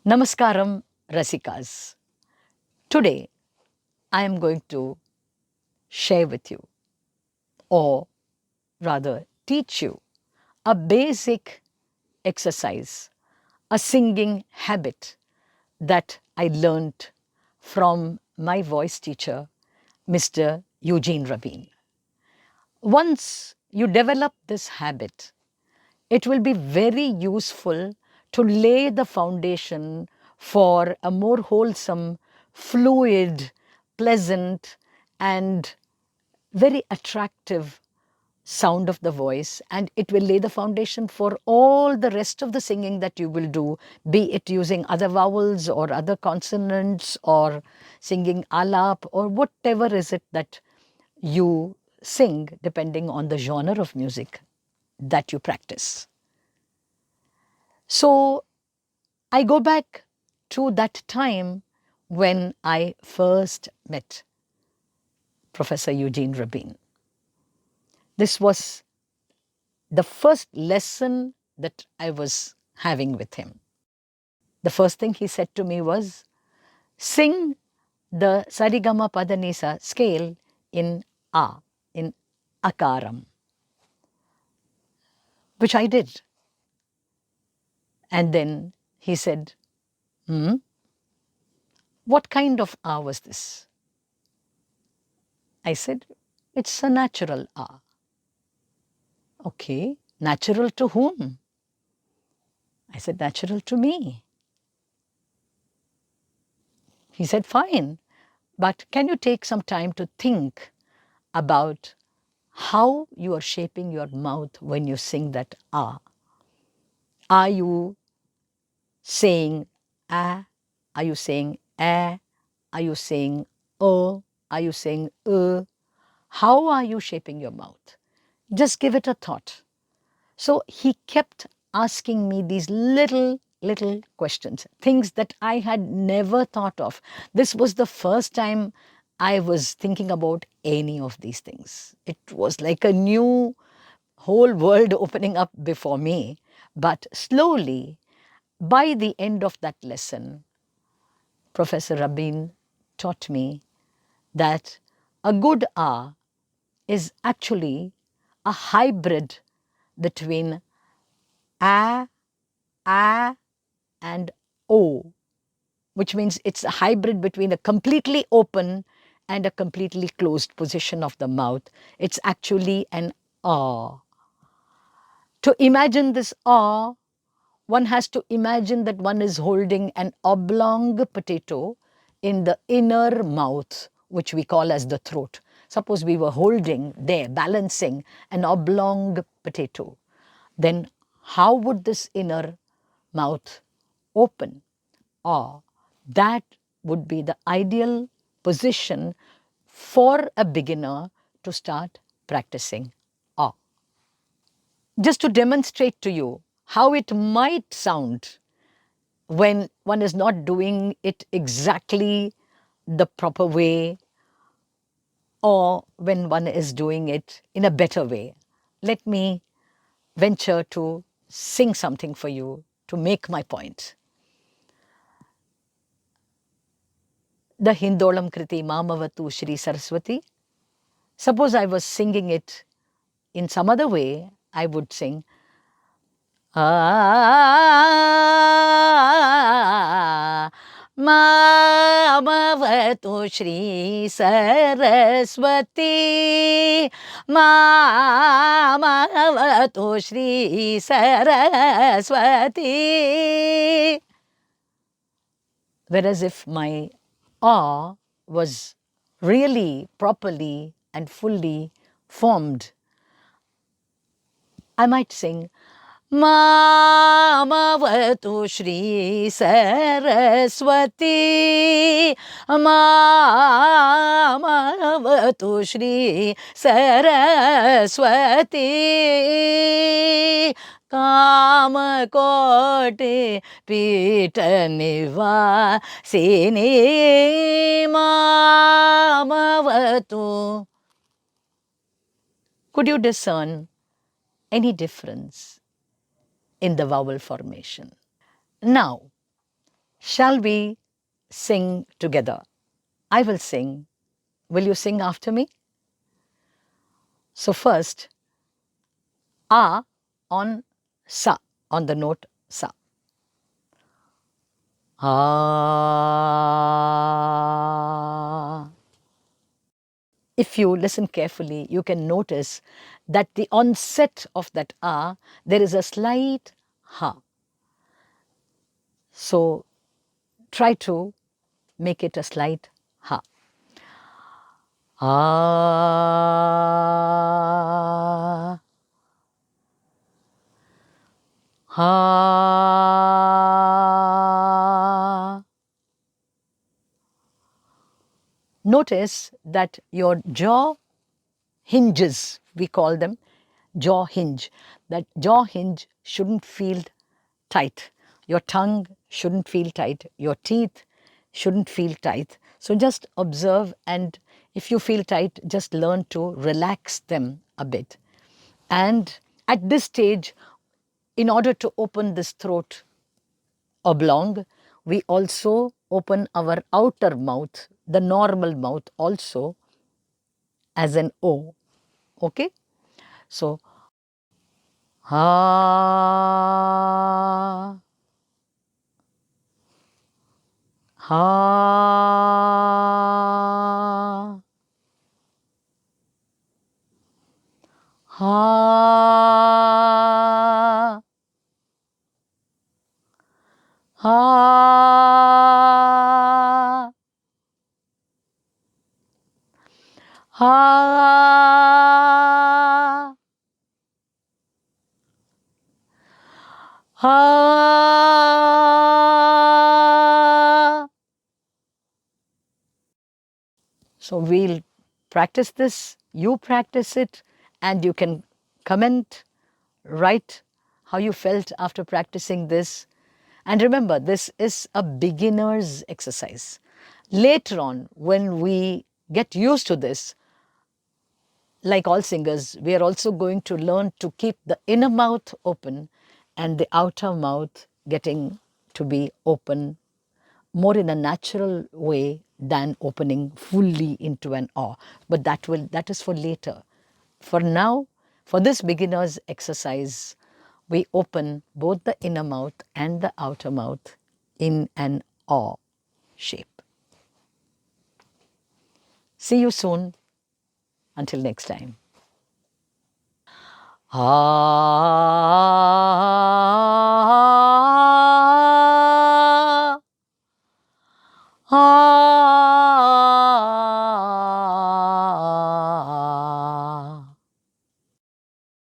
Namaskaram, Rasikas. Today, I am going to share with you, or rather teach you, a basic exercise, a singing habit that I learned from my voice teacher, Mr. Eugene Rabin. Once you develop this habit, it will be very useful to lay the foundation for a more wholesome, fluid, pleasant, and very attractive sound of the voice, and it will lay the foundation for all the rest of the singing that you will do, be it using other vowels or other consonants or singing alap or whatever is it that you sing depending on the genre of music that you practice. So I go back to that time when I first met Professor Eugene Rabin. This was the first lesson that I was having with him. The first thing he said to me was, sing the Sarigama Padanisa scale in A, in Akaram, which I did. And then he said, what kind of A was this? I said, it's a natural A. Okay, natural to whom? I said, natural to me. He said, fine, but can you take some time to think about how you are shaping your mouth when you sing that ah? Are you saying ah? Are you saying eh? Are you saying oh? Are you saying How are you shaping your mouth? Just give it a thought. So he kept asking me these little questions, things that I had never thought of. This was the first time I was thinking about any of these things. It was like a new whole world opening up before me. But slowly, by the end of that lesson, Professor Rabin taught me that a good A is actually a hybrid between A, and O, which means it's a hybrid between a completely open and a completely closed position of the mouth. It's actually an ah. To imagine this ah, one has to imagine that one is holding an oblong potato in the inner mouth, which we call as the throat. Suppose we were holding there, balancing an oblong potato. Then how would this inner mouth open? Or that would be the ideal position for a beginner to start practicing ah. Just to demonstrate to you how it might sound when one is not doing it exactly the proper way, or when one is doing it in a better way. Let me venture to sing something for you to make my point. The Hindolam Kriti Mamavatu Shri Saraswati. Suppose I was singing it in some other way, I would sing Mamavatu Shri Saraswati, Mamavatu Shri Saraswati. Whereas if my ah was really, properly and fully formed, I might sing Mamavatu Shri Saraswati, Mamavatu Shri Saraswati, Kama Kote Pita Nivasini Mamavatu. Could you discern any difference in the vowel formation? Now, Shall we sing together? I will sing. Will you sing after me? So first, A on Sa, on the note Sa. Ah. If you listen carefully, you can notice that the onset of that A, there is a slight Ha. So try to make it a slight Ha. Ah. Ha. Notice that your jaw hinges, we call them jaw hinge. That jaw hinge shouldn't feel tight. Your tongue shouldn't feel tight. Your teeth shouldn't feel tight. So just observe, and if you feel tight, just learn to relax them a bit. And at this stage, in order to open this throat oblong, we also open our outer mouth, the normal mouth also, as an O. Okay? So, ha, ha, ha, ha, ha, ha. So we'll practice this, you practice it, and you can comment, write how you felt after practicing this. And remember, this is a beginner's exercise. Later on, when we get used to this, like all singers, we are also going to learn to keep the inner mouth open and the outer mouth getting to be open more in a natural way than opening fully into an awe. But that is for later. For now, for this beginner's exercise, we open both the inner mouth and the outer mouth in an awe shape. See you soon. Until next time. Ah, ah,